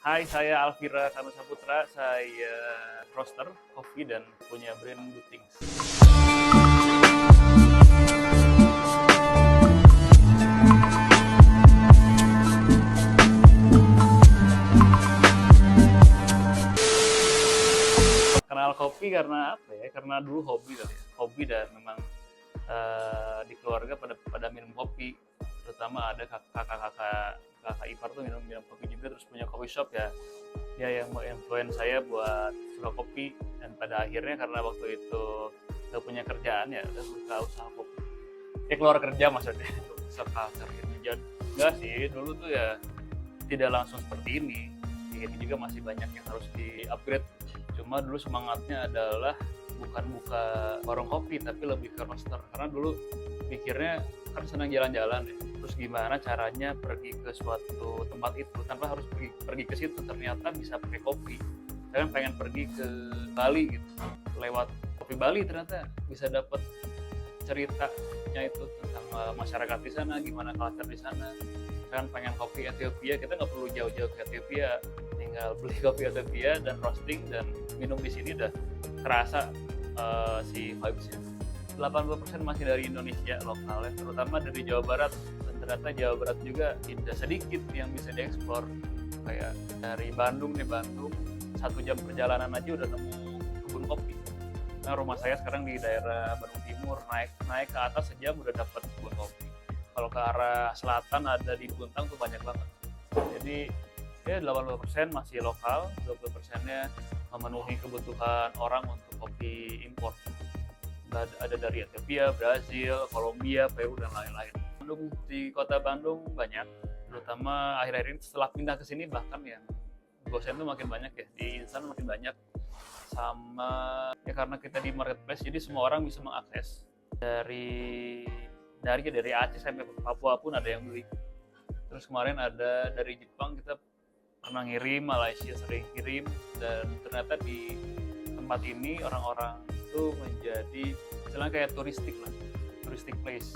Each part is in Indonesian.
Hai, saya Alvira Kanu Saputra. Saya roaster kopi dan punya brand Butings. Kenal kopi karena apa ya? Karena dulu hobi kali ya. Hobi dan memang di keluarga pada minum kopi. Terutama ada kakak ipar tuh minum kopi juga, terus punya coffee shop ya. Dia yang influence saya buat suka kopi, dan pada akhirnya karena waktu itu gak punya kerjaan ya udah buka usaha kopi. Keluar kerja maksudnya usaha culture gitu. Jadi enggak sih, dulu tuh ya tidak langsung seperti ini. Ini juga masih banyak yang harus di-upgrade. Cuma dulu semangatnya adalah bukan buka warung kopi tapi lebih ke roaster, karena dulu pikirnya kan senang jalan-jalan ya, terus gimana caranya pergi ke suatu tempat itu tanpa harus pergi ke situ, ternyata bisa pakai kopi. Saya kan pengen pergi ke Bali gitu, lewat kopi Bali ternyata bisa dapat ceritanya itu tentang masyarakat di sana, gimana culture di sana. Saya kan pengen kopi Ethiopia, kita nggak perlu jauh-jauh ke Ethiopia, tinggal beli kopi Ethiopia dan roasting dan minum di sini udah kerasa si vibes-nya. 80% masih dari Indonesia lokal ya, terutama dari Jawa Barat, dan ternyata Jawa Barat juga tidak sedikit yang bisa dieksplor. Kayak dari Bandung 1 jam perjalanan aja udah nemu kebun kopi. Nah, rumah saya sekarang di daerah Bandung Timur, naik ke atas sejam udah dapat kebun kopi. Kalau ke arah selatan ada di Buntang tuh banyak banget. Jadi ya 80% masih lokal, 20%-nya memenuhi kebutuhan orang untuk kopi impor. Ada dari Ethiopia, Brazil, Kolombia, Peru, dan lain-lain. Di kota Bandung banyak, terutama akhir-akhir ini setelah pindah ke sini, bahkan yang gosen tuh makin banyak ya, di Insan makin banyak. Sama ya karena kita di marketplace, jadi semua orang bisa mengakses. Dari Aceh sampai Papua pun ada yang beli. Terus kemarin ada dari Jepang, kita pernah ngirim, Malaysia sering kirim, dan ternyata di tempat ini orang-orang itu menjadi misalnya kayak turistik place.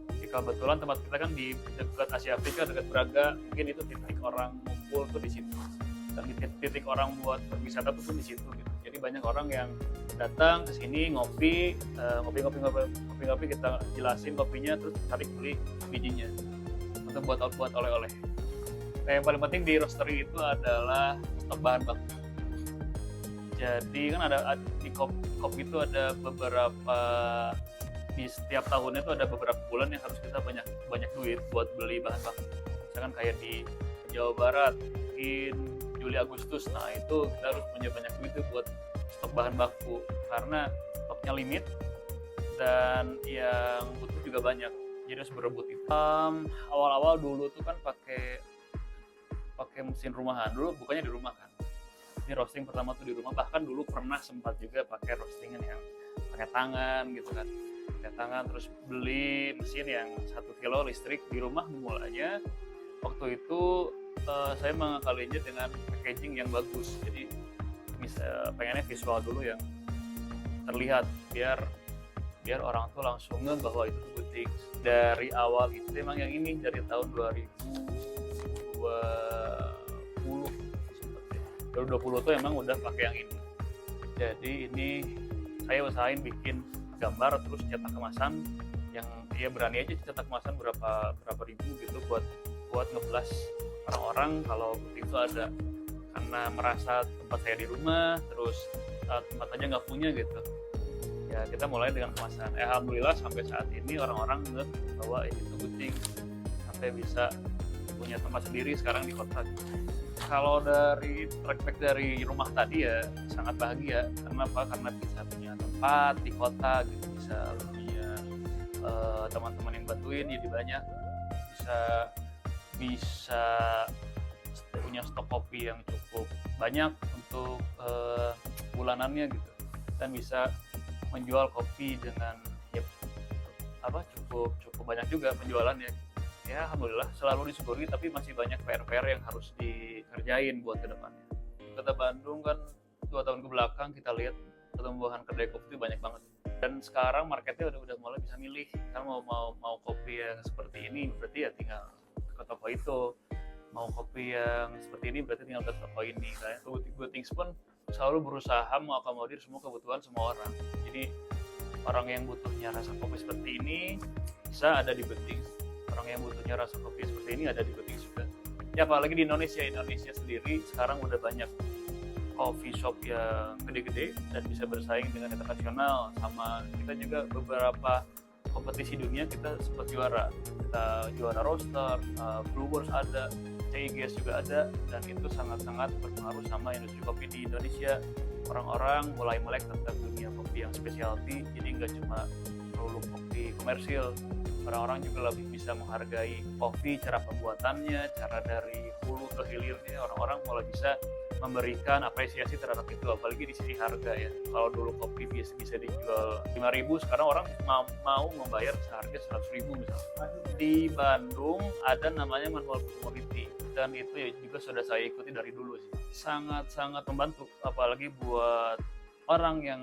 Jadi kebetulan tempat kita kan di dekat Asia Afrika, dekat Braga, mungkin itu titik orang ngumpul tuh di situ, dan titik orang buat berwisata tuh pun di situ gitu. Jadi banyak orang yang datang ke sini ngopi, kita jelasin kopinya, terus tarik beli bijinya untuk buat oleh-oleh. Nah, yang paling penting di roastery itu adalah stok bahan baku. Jadi kan ada di kopi itu ada beberapa, di setiap tahunnya itu ada beberapa bulan yang harus kita banyak duit buat beli bahan baku. Misalkan kayak di Jawa Barat mungkin Juli Agustus, nah itu kita harus punya banyak duit tuh buat stok bahan baku karena stoknya limit dan yang butuh juga banyak. Jadi harus berebut itu. Awal-awal dulu tuh kan pakai mesin rumahan, dulu bukannya di rumah kan. Ini roasting pertama tuh di rumah, bahkan dulu pernah sempat juga pakai roastingan yang pakai tangan gitu kan, pakai tangan, terus beli mesin yang 1 kilo listrik di rumah mulanya. Waktu itu saya mengakalinya dengan packaging yang bagus, jadi pengennya visual dulu yang terlihat biar orang tuh langsung ngeh bahwa itu tuh Butings. Dari awal itu emang yang ini dari tahun 2020 tuh emang udah pakai yang ini. Jadi ini saya usahain bikin gambar terus cetak kemasan yang ya berani aja cetak kemasan berapa ribu gitu buat ngeblas orang-orang kalau itu ada, karena merasa tempat saya di rumah terus tempat aja nggak punya gitu. Ya kita mulai dengan kemasan. Alhamdulillah sampai saat ini orang-orang ngeh bahwa ini tuh penting sampai bisa punya tempat sendiri sekarang di kota. Kalau dari track back dari rumah tadi ya sangat bahagia. Kenapa? Karena bisa punya tempat di kota gitu, bisa punya teman-teman yang bantuin jadi banyak, bisa punya stok kopi yang cukup banyak untuk bulanannya gitu, dan bisa menjual kopi dengan ya cukup banyak juga penjualannya. Ya alhamdulillah selalu disyukuri, tapi masih banyak PR yang harus dikerjain buat kedepannya. Kota Bandung kan 2 tahun ke belakang kita lihat pertumbuhan kedai kopi itu banyak banget, dan sekarang marketnya udah mulai bisa milih. Kan mau kopi yang seperti ini berarti ya tinggal ke toko itu, Mau kopi yang seperti ini berarti tinggal ke toko ini. Kayak Goodthings pun selalu berusaha mengakomodir semua kebutuhan semua orang. Jadi orang yang butuhnya rasa kopi seperti ini bisa ada di Goodthings. Orang yang butuhnya rasa kopi seperti ini ada di Goodthings juga. Ya apalagi di Indonesia sendiri sekarang udah banyak coffee shop yang gede-gede dan bisa bersaing dengan internasional. Sama kita juga beberapa kompetisi dunia kita sempat juara. Kita juara roaster, brewers ada, CIGS juga ada, dan itu sangat-sangat berpengaruh sama industri kopi di Indonesia. Orang-orang mulai melek tentang dunia kopi yang specialty, jadi nggak cuma melulu kopi komersil. Orang-orang juga lebih bisa menghargai kopi, cara pembuatannya, cara dari hulu ke hilirnya. Orang-orang mulai bisa memberikan apresiasi terhadap itu, apalagi di sisi harga ya. Kalau dulu kopi bisa dijual 5.000, sekarang orang mau membayar seharga 100.000 misalnya. Di Bandung ada namanya manual commodity, dan itu ya juga sudah saya ikuti dari dulu sih. Sangat-sangat membantu, apalagi buat orang yang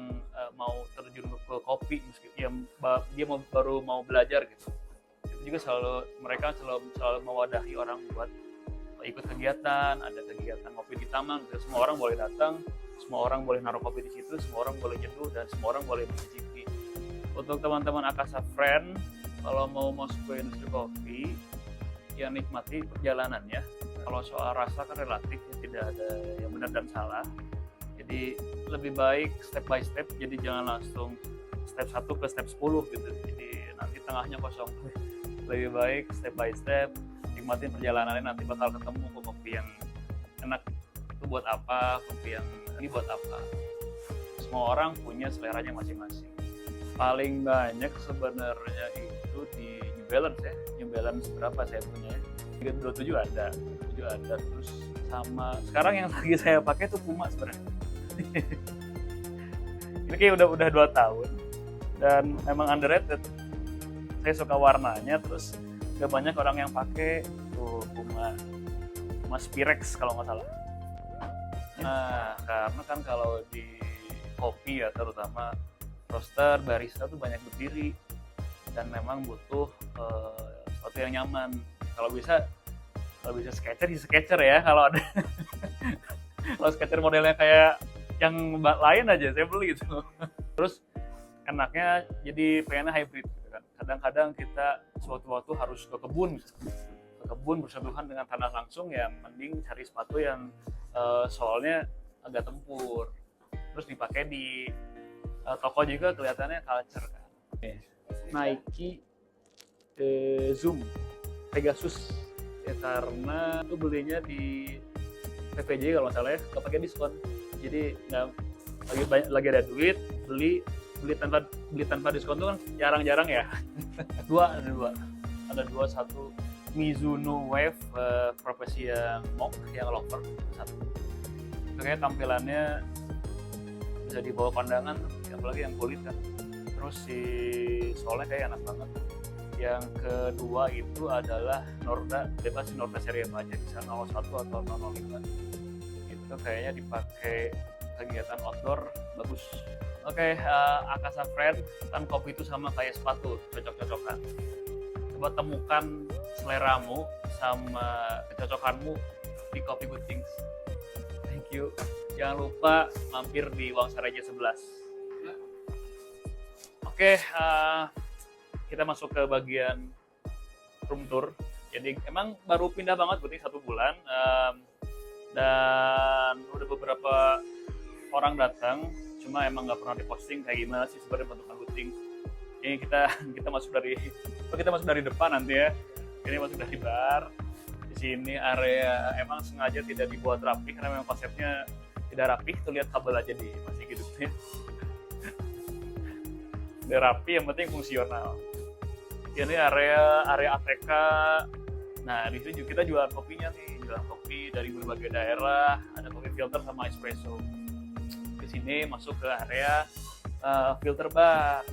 mau terjun ke kopi, meskipun dia baru mau belajar gitu. Itu juga mereka selalu mewadahi orang buat ikut kegiatan, ada kegiatan kopi di taman, semua orang boleh datang, semua orang boleh naruh kopi di situ, semua orang boleh nyeduh, dan semua orang boleh mencicipi. Untuk teman-teman Akasa Friend, kalau mau masuk ke industri kopi, ya nikmati perjalanannya. Kalau soal rasa kan relatif, ya tidak ada yang benar dan salah. Jadi lebih baik step by step, jadi jangan langsung step 1 ke step 10 gitu. Jadi nanti tengahnya kosong. Lebih baik step by step, nikmatin perjalanannya, nanti bakal ketemu kopi yang enak itu buat apa, kopi yang ini buat apa. Semua orang punya seleranya masing-masing. Paling banyak sebenarnya itu di New Balance ya. New Balance berapa saya punya ya? 327 ada. Terus sama sekarang yang lagi saya pakai itu Puma sebenarnya. Ini kayak udah 2 tahun dan memang underrated. Saya suka warnanya, terus gak banyak orang yang pakai tuh Puma Spirex kalau nggak salah. Nah, karena kan kalau di kopi ya, terutama roaster, barista tuh banyak berdiri dan memang butuh sesuatu yang nyaman. Kalau bisa Skechers ya, kalau ada kalau Skechers modelnya kayak yang lain aja saya beli gitu. Terus enaknya jadi pengennya hybrid gitu kan. Kadang-kadang kita suatu-waktu harus ke kebun bersentuhan dengan tanah langsung, ya mending cari sepatu yang soalnya agak tempur, terus dipakai di toko juga kelihatannya culture kan. Nike Zoom Pegasus ya, karena itu belinya di PPJ kalau nggak salah ya, nggak pakai diskon. Jadi nggak lagi ada duit, beli tanpa diskon tuh kan jarang-jarang ya. ada dua, satu Mizuno Wave profesi yang monk, yang lover, satu. Kayaknya tampilannya bisa dibawa pandangan, apalagi yang kulit kan. Terus si soalnya kayak enak banget. Yang kedua itu adalah Norda, bebas di Norda seri apa aja, bisa 01 atau 005. Itu kayaknya dipakai kegiatan outdoor bagus. Oke, Akasa Friend, kan kopi itu sama kayak sepatu, cocok-cocokan. Coba temukan seleramu sama kecocokanmu di Kopi Goodthings. Thank you. Jangan lupa mampir di Wangsaraja 11. Oke, kita masuk ke bagian room tour. Jadi emang baru pindah banget Goodthings 1 bulan. Dan udah beberapa orang datang, cuma emang nggak pernah diposting kayak gimana sih sebenarnya bentukan Goodthings. Ini kita masuk dari depan nanti ya. Ini masuk dari bar. Di sini area emang sengaja tidak dibuat rapi karena memang konsepnya tidak rapi. Tuh lihat kabel aja di masih hidupnya. Tidak rapi, yang penting fungsional. Ini area ATK. Nah, di sini kita jualan kopinya nih, jualan kopi dari berbagai daerah, ada kopi filter sama espresso. Di sini masuk ke area filter bar.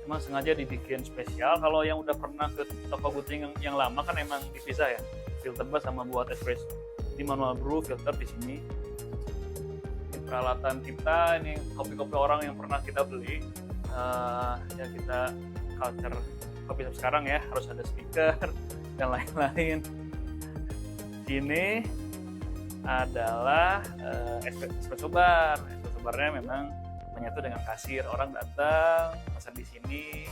Emang sengaja dibikin spesial. Kalau yang udah pernah ke toko Goodthings yang lama kan emang dipisah ya, filter bar sama buat espresso. Di manual brew, filter di sini. Ini peralatan kita, ini kopi-kopi orang yang pernah kita beli. Ya kita culture kopi sekarang ya, harus ada speaker dan lain-lain. Ini adalah espresso bar. Espresso barnya memang menyatu dengan kasir. Orang datang pesan di sini,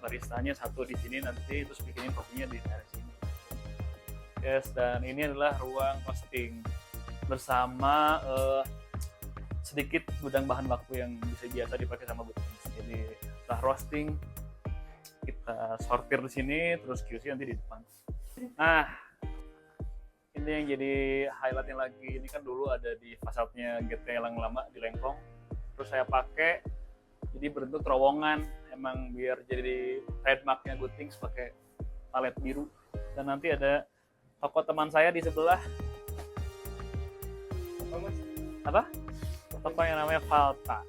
baristanya satu di sini nanti, terus bikinin kopinya di sini. Yes, dan ini adalah ruang roasting bersama sedikit gudang bahan baku yang biasa dipakai sama Buttings. Jadi setelah roasting kita sortir di sini, terus QC nanti di depan. Nah, ini yang jadi highlightnya lagi. Ini kan dulu ada di fasadnya GT yang lama di Lengkong. Terus saya pakai, jadi bentuk terowongan. Emang biar jadi trademarknya Buttings pakai palet biru. Dan nanti ada toko teman saya di sebelah. Apa? Toko yang namanya Valta.